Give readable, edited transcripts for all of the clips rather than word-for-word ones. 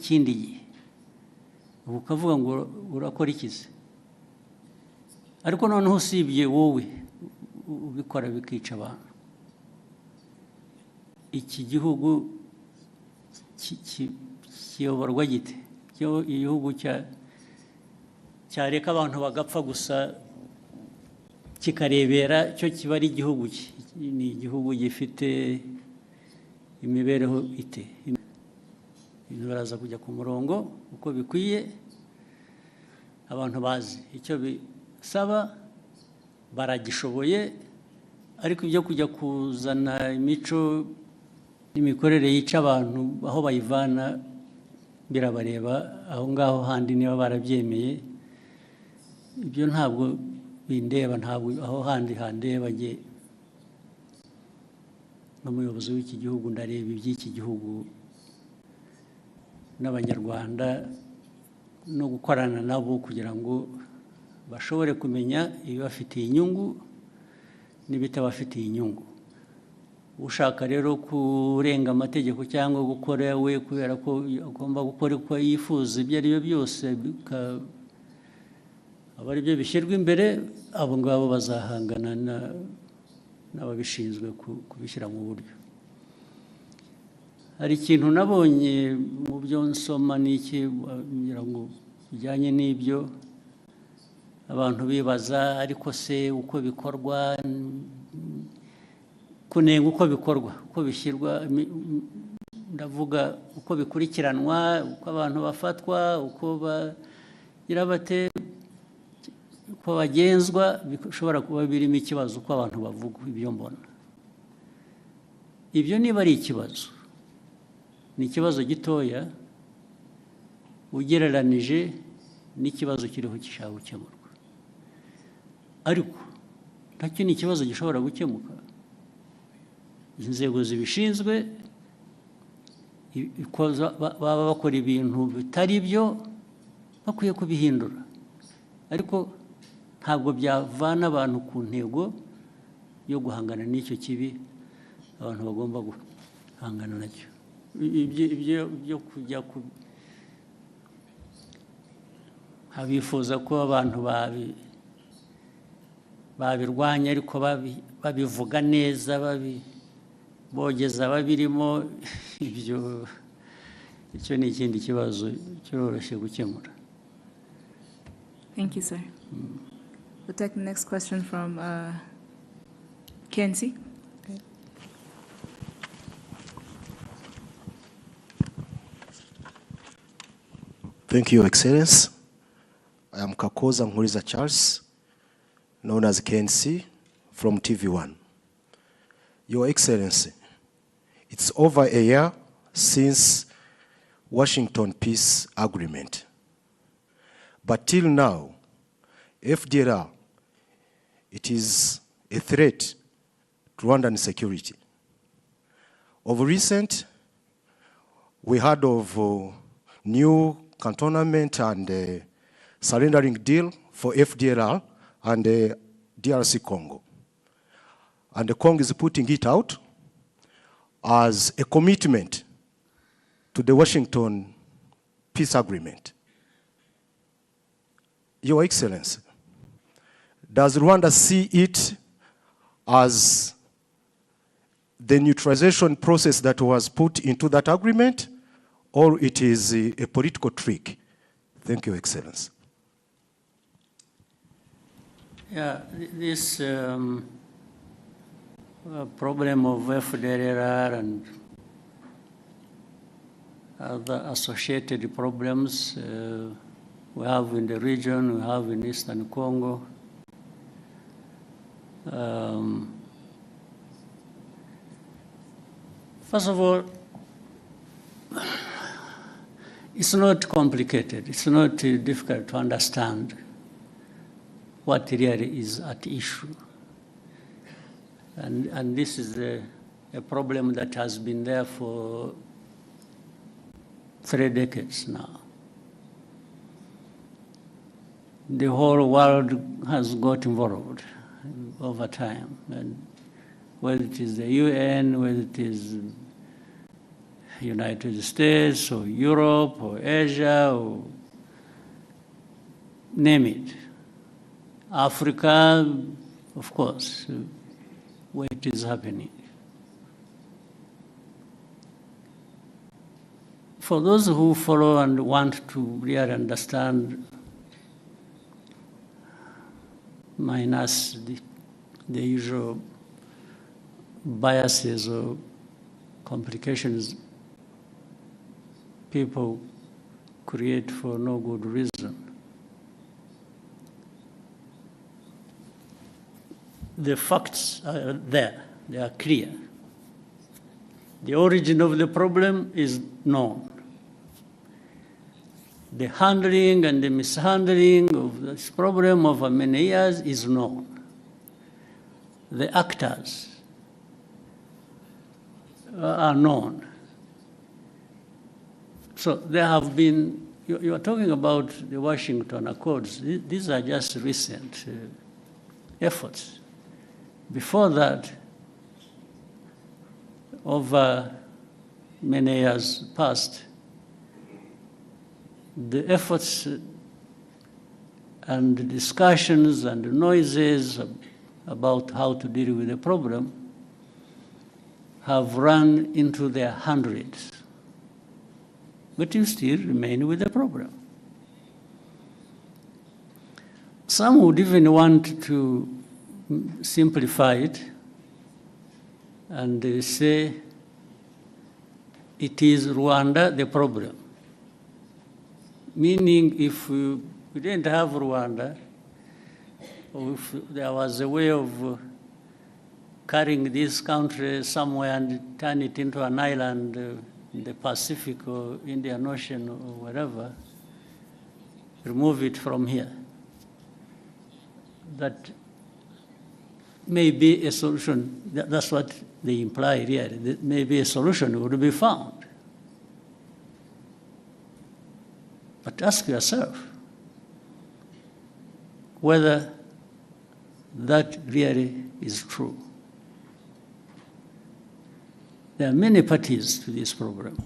ikindi gihe ukavuga ngo urakora ikize ariko noneho usibye wowe ubikora bikica abantu iki gihugu kiyoborwa gite igihugu cyareka abantu bagapfa gusa kikarebera cyo kiba ari igihugu ni igihugu gifite imibereho ite ibintu baraza kujya ku murongo uko bikwiye abantu bazi icyo bisaba baragishoboye ariko ibyo kujya kuzana imico n'imikorere yica abantu aho bayivana birabareba aho ngaho handi niba barabyemeye ibyo ntabwo bindeba ntabwo aho handi handeba nge n'umuyobozi w'iki gihugu ndareba iby'iki gihugu n'abanyarwanda no gukorana nabo kugira ngo bashobore kumenya ibibafitiye inyungu n'ibitabafitiye inyungu ushaka rero kurenga amategeko cyangwa gukora we kubera ko agomba gukora uko yifuza ibyo ari byo byose aba ari byo bishyirwa imbere abo ngabo bazahangana n'ababishinzwe kubishyira mu buryo hari ikintu nabonye mu byo nsoma n'iki kugira ngo bijyanye n'ibyo abantu bibaza ariko se uko bikorwa kunenga uko bikorwa uko bishyirwa ndavuga uko bikurikiranwa uko abantu bafatwa uko bagira bate uko bagenzwa bishobora kuba birimo ikibazo uko abantu bavuga ibyo mbona ibyo niba ari ikibazo ni ikibazo gitoya ugereranije n'ikibazo kiriho gishaka gukemurwa ariko nacyo ni ikibazo gishobora gukemuka inzego zibishinzwe baba bakora ibintu bitari byo bakwiye kubihindura ariko ntabwo byavana abantu ku ntego yo guhangana n'icyo kibi abantu bagomba guhangana nacyo ibyo kujya abifuza ko abantu babirwanya ariko babivuga neza bogeza babirimo icyo ni ikindi kibazo cyoroshye gukemura. Thank you, sir. We'll take the next question from Kenzie. Okay. Thank you, Excellence. I am Kakoza Nkuriza Charles, known as KNC, from TV1. Your Excellency, it's over a year since Washington Peace Agreement. But till now, FDLR, it is a threat to Rwandan security. Of recent, we heard of new cantonment and surrendering deal for FDLR and DRC Congo. And the Congo is putting it out as a commitment to the Washington Peace Agreement. Your Excellency, does Rwanda see it as the neutralization process that was put into that agreement, or it is a political trick? Thank you, Excellency. Yeah, this problem of FDLR and other associated problems we have in the region, we have in Eastern Congo. First of all, it's not complicated. It's not difficult to understand what really is at issue. And this is a problem that has been there for 3 decades now. The whole world has got involved over time, and whether it is the UN, whether it is United States or Europe or Asia or name it. Africa, of course, where it is happening. For those who follow and want to really understand, minus the usual biases or complications people create for no good reason. The facts are there, they are clear. The origin of the problem is known. The handling and the mishandling of this problem over many years is known. The actors are known. So there have been, you are talking about the Washington Accords. These are just recent efforts. Before that, over many years past, the efforts and the discussions and the noises about how to deal with the problem have run into their hundreds. But you still remain with the problem. Some would even want to simplify it and they say it is Rwanda the problem. Meaning if we didn't have Rwanda, or if there was a way of carrying this country somewhere and turn it into an island in the Pacific or Indian Ocean or wherever, remove it from here. That may be a solution. That's what they imply here. That maybe a solution would be found. But ask yourself whether that really is true. There are many parties to this program.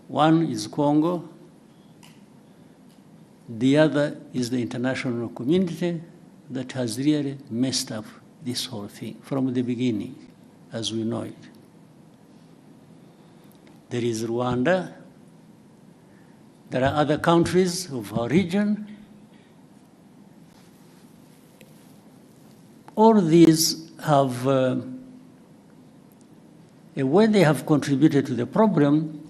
One is Congo, the other is the international community that has really messed up this whole thing from the beginning, as we know it. There is Rwanda. There are other countries of our region. All these have a way they have contributed to the problem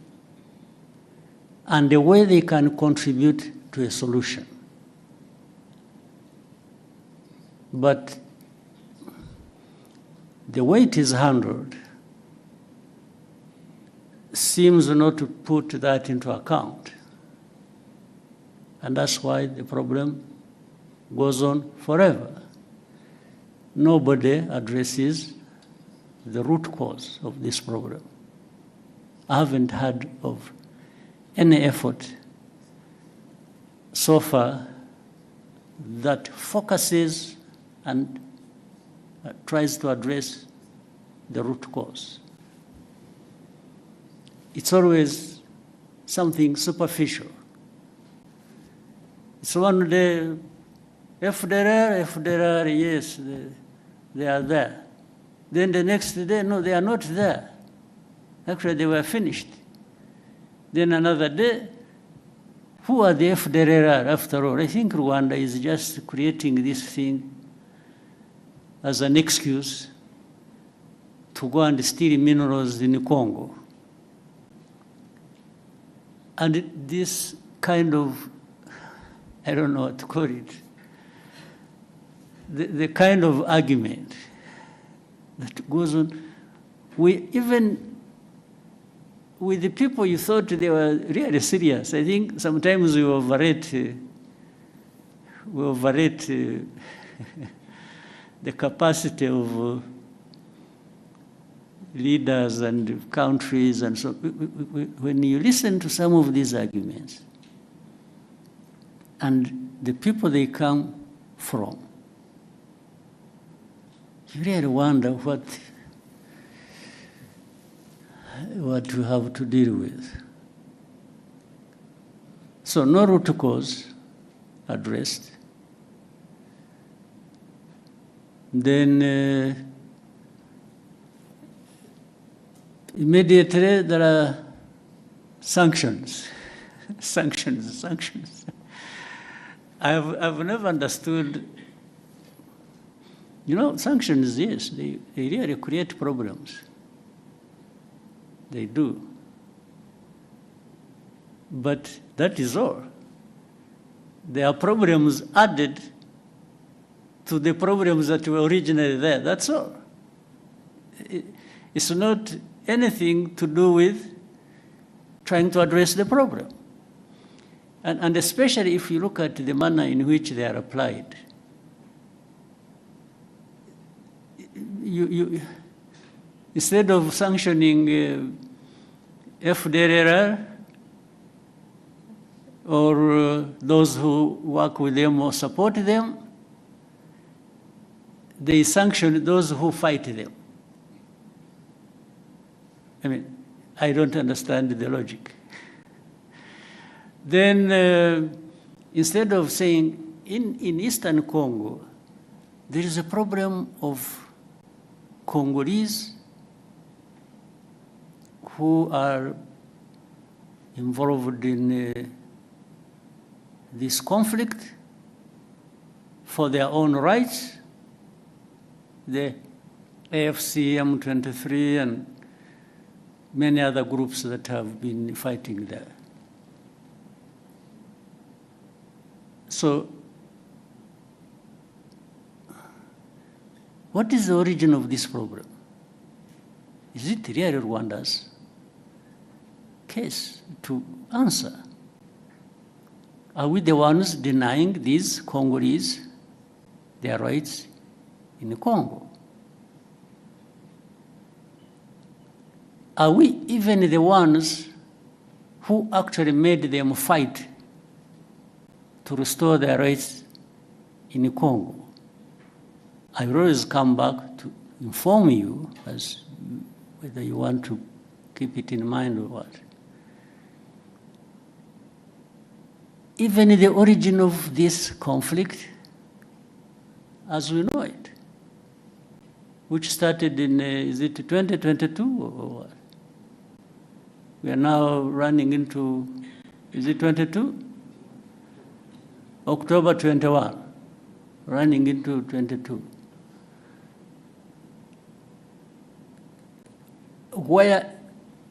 and a way they can contribute to a solution. But the way it is handled seems not to put that into account. And that's why the problem goes on forever. Nobody addresses the root cause of this problem. I haven't heard of any effort so far that focuses and tries to address the root cause. It's always something superficial. It's one day, FDR, yes, they are there. Then the next day, no, they are not there. Actually, they were finished. Then another day, who are the FDR after all? I think Rwanda is just creating this thing as an excuse to go and steal minerals in Congo. And this kind of, I don't know what to call it, the kind of argument that goes on, even with the people you thought they were really serious. I think sometimes we overrate the capacity of leaders and countries and so. When you listen to some of these arguments and the people they come from, you really wonder what what we have to deal with. So no root cause addressed. Then immediately there are sanctions. sanctions. I've never understood, sanctions, yes, they really create problems. They do. But that is all. There are problems added to the problems that were originally there. That's all. It's not anything to do with trying to address the problem. And especially if you look at the manner in which they are applied. You instead of sanctioning FDLR or those who work with them or support them, they sanction those who fight them. I mean, I don't understand the logic. Then instead of saying, in Eastern Congo, there is a problem of Congolese who are involved in this conflict for their own rights, the AFC, M23, and many other groups that have been fighting there. So, what is the origin of this problem? Is it really Rwanda's case to answer? Are we the ones denying these Congolese their rights in Congo? Are we even the ones who actually made them fight to restore their rights in Congo? I will always come back to inform you as whether you want to keep it in mind or what. Even the origin of this conflict, as we know it, which started in, is it 2022 or what? We are now running into, is it 22? October 21, running into 22.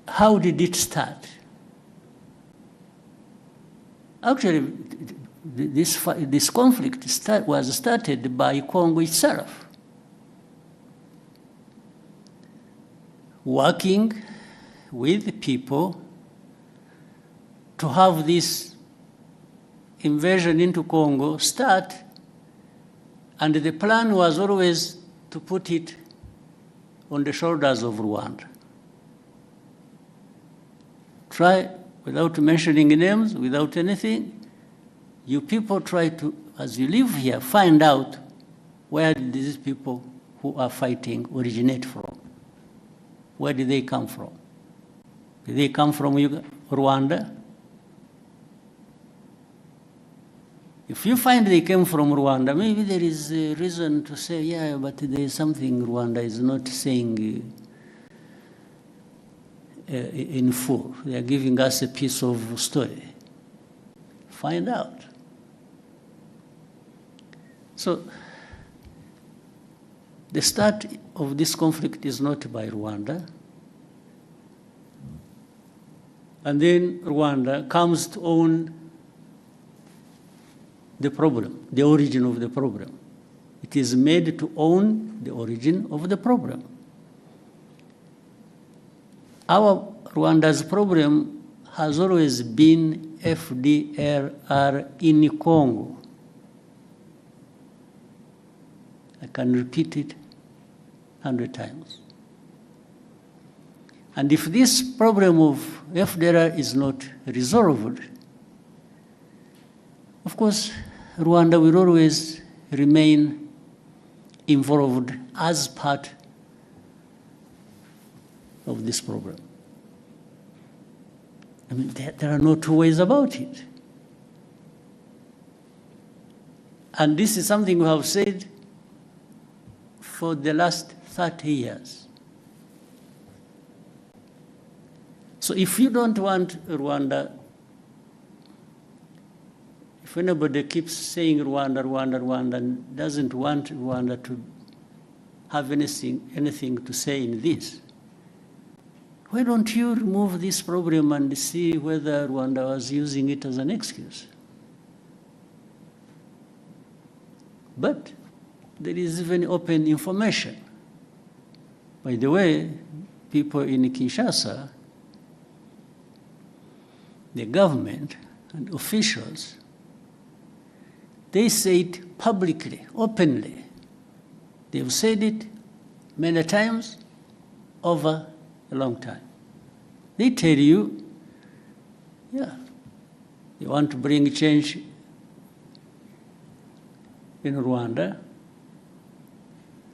How did it start? Actually, this conflict was started by Congo itself, working with people to have this invasion into Congo start, and the plan was always to put it on the shoulders of Rwanda. Try, without mentioning names, without anything, you people try to, as you live here, find out where did these people who are fighting originate from. Where did they come from? Did they come from Rwanda? If you find they came from Rwanda, maybe there is a reason to say, yeah, but there is something Rwanda is not saying in full. They are giving us a piece of story. Find out. So, the start of this conflict is not by Rwanda. And then Rwanda comes to own the problem, the origin of the problem. It is made to own the origin of the problem. Our Rwanda's problem has always been FDLR in Congo. I can repeat it 100 times. And if this problem of FDLR is not resolved, of course, Rwanda will always remain involved as part of this problem. I mean, there are no two ways about it. And this is something we have said for the last 30 years. So if you don't want Rwanda, if anybody keeps saying Rwanda, Rwanda, Rwanda, and doesn't want Rwanda to have anything to say in this, why don't you remove this problem and see whether Rwanda was using it as an excuse? But there is even open information. By the way, people in Kinshasa, the government and officials, they say it publicly, openly. They've said it many times over a long time. They tell you, yeah, they want to bring change in Rwanda.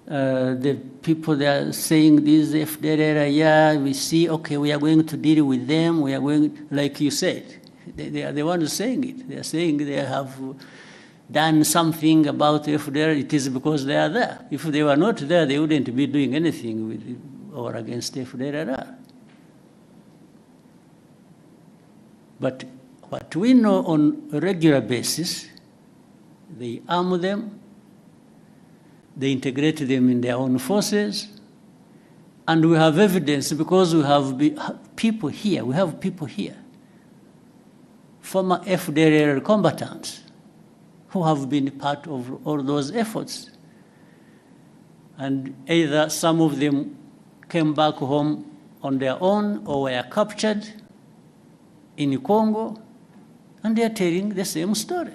The people that are saying this, FDLR, yeah, we see, okay, we are going to deal with them. We are going, like you said, they are the ones saying it. They are saying they have done something about FDLR. It is because they are there. If they were not there, they wouldn't be doing anything with or against FDLR. But what we know on a regular basis, they arm them, they integrate them in their own forces, and we have evidence because we have people here, former FDLR combatants who have been part of all those efforts. And either some of them came back home on their own or were captured in Congo, and they are telling the same story.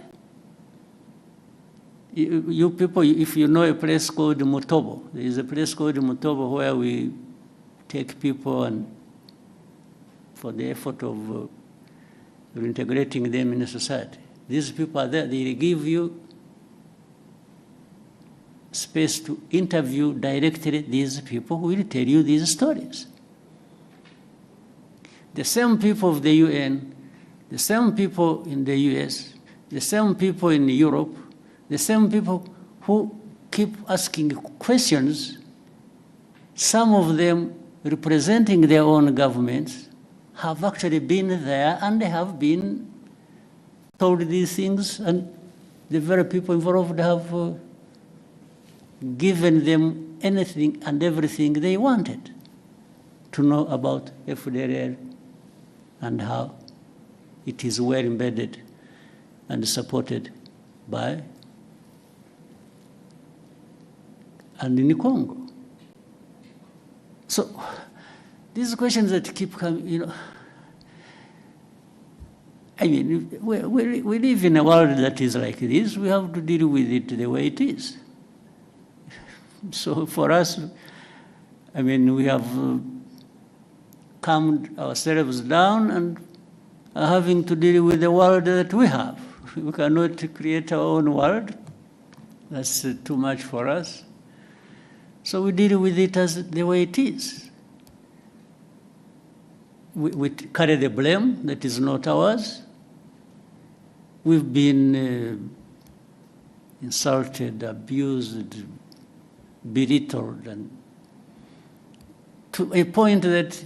You people, if you know a place called Mutobo, there is a place called Mutobo where we take people and for the effort of reintegrating them in society. These people are there, they give you space to interview directly these people who will tell you these stories. The same people of the UN, the same people in the US, the same people in Europe, the same people who keep asking questions, some of them representing their own governments, have actually been there and they have been told these things, and the very people involved have given them anything and everything they wanted to know about FDLR and how it is well embedded and supported by and in Congo. So these questions that keep coming, you know, I mean, we live in a world that is like this. We have to deal with it the way it is. So for us, I mean, we have calmed ourselves down and are having to deal with the world that we have. We cannot create our own world. That's too much for us. So we deal with it as the way it is. We carry the blame that is not ours. We've been insulted, abused, belittled, and to a point that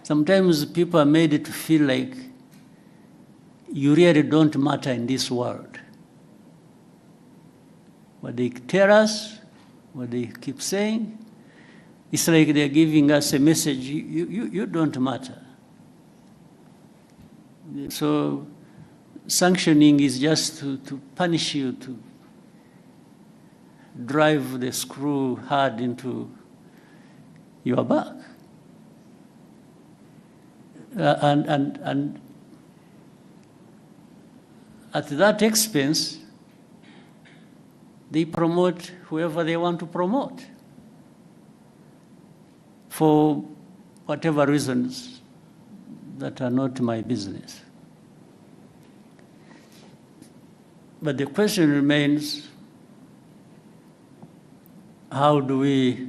sometimes people are made to feel like you really don't matter in this world. What they tell us, what they keep saying, it's like they're giving us a message, you don't matter. So sanctioning is just to punish you, to drive the screw hard into your back. And at that expense, they promote whoever they want to promote for whatever reasons that are not my business. But the question remains, how do we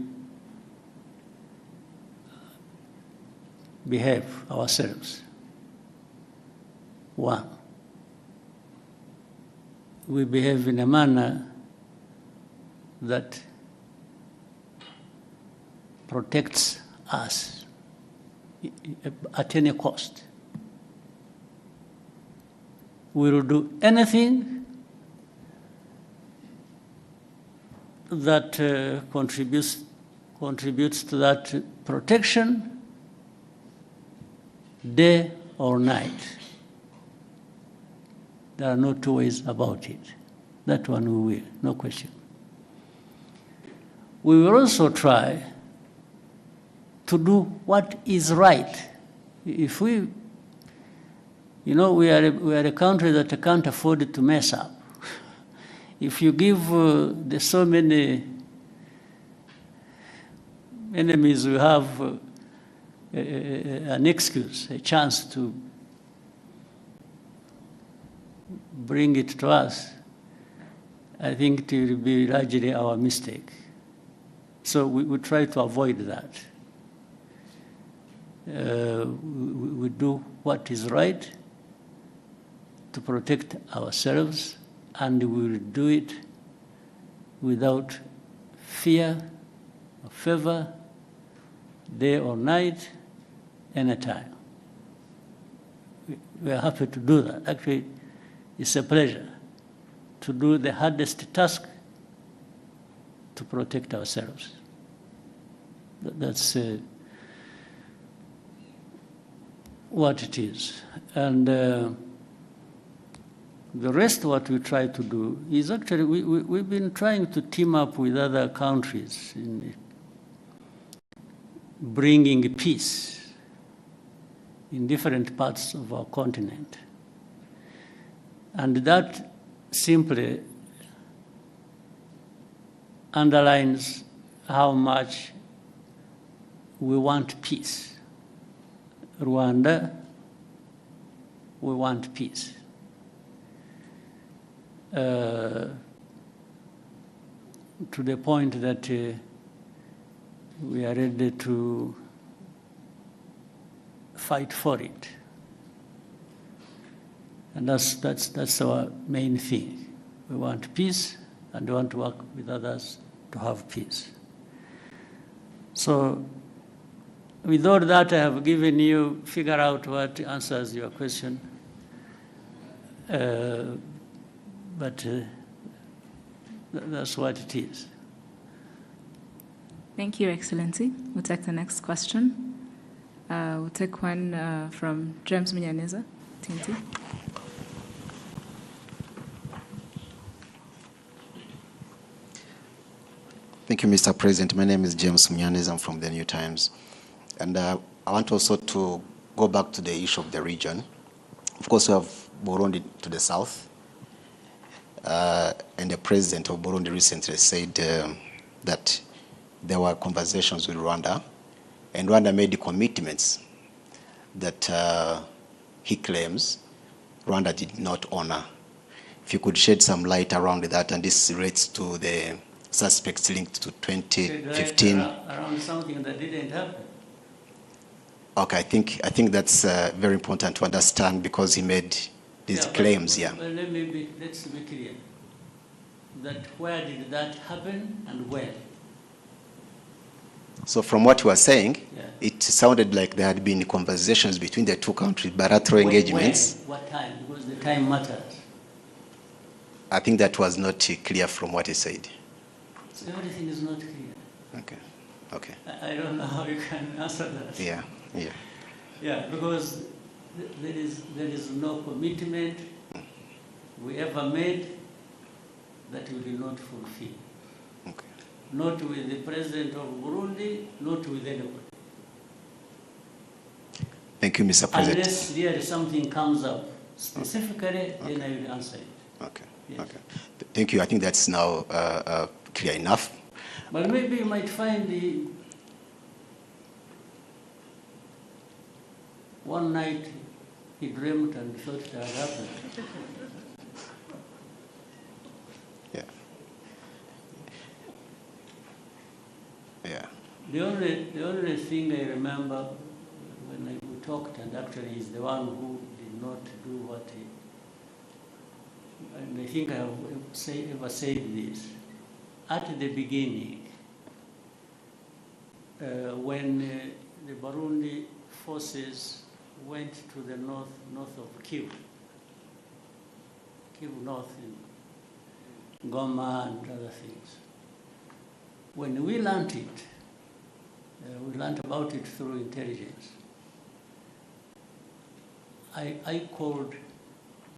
behave ourselves. One, we behave in a manner that protects us at any cost. We will do anything that contributes to that protection, day or night. There are no two ways about it. That one we will, no question. We will also try to do what is right. If we, we are a country that can't afford to mess up. If you give the so many enemies we have an excuse, a chance to bring it to us, I think it will be largely our mistake. So we try to avoid that. We do what is right to protect ourselves, and we will do it without fear or favor, day or night, anytime. We are happy to do that. Actually, it's a pleasure to do the hardest task to protect ourselves. That's what it is. And the rest, what we try to do is actually, we've been trying to team up with other countries in bringing peace in different parts of our continent. And that simply underlines how much we want peace. Rwanda, we want peace. To the point that we are ready to fight for it. And that's our main thing. We want peace, and we want to work with others to have peace. So with all that I have given you, figure out what answers your question. But that's what it is. Thank you, Excellency. We'll take the next question. We'll take one from James Munyaneza, TNT. Thank you, Mr. President. My name is James Munyaneza. I'm from the New Times. And I want also to go back to the issue of the region. Of course, we have Burundi to the south. And the president of Burundi recently said that there were conversations with Rwanda, and Rwanda made the commitments that he claims Rwanda did not honor. If you could shed some light around that, and this relates to the suspects linked to 2015. Around something that didn't happen. Okay, I think that's very important to understand, because he made these claims. Well, let's be clear. That where did that happen and when? So from what you were saying, Yeah. it sounded like there had been conversations between the two countries, bilateral engagements. When? What time? Because the time matters. I think that was not clear from what he said. So everything is not clear. Okay. I don't know how you can answer that. Yeah. Yeah, because there is no commitment we ever made that we will not fulfill. Okay. Not with the president of Burundi, not with anyone. Thank you, Mr. President. Unless really something comes up specifically, then I will answer it. Okay. Yes. Okay. Thank you. I think that's now clear enough. But maybe you might find one night he dreamt and thought it had happened. Yeah. The only thing I remember when I talked, and actually is the one who did not do what he, and I think I have ever said this. At the beginning, when the Burundi forces went to the north of Kivu North in Goma and other things. When we learned it, we learned about it through intelligence. I called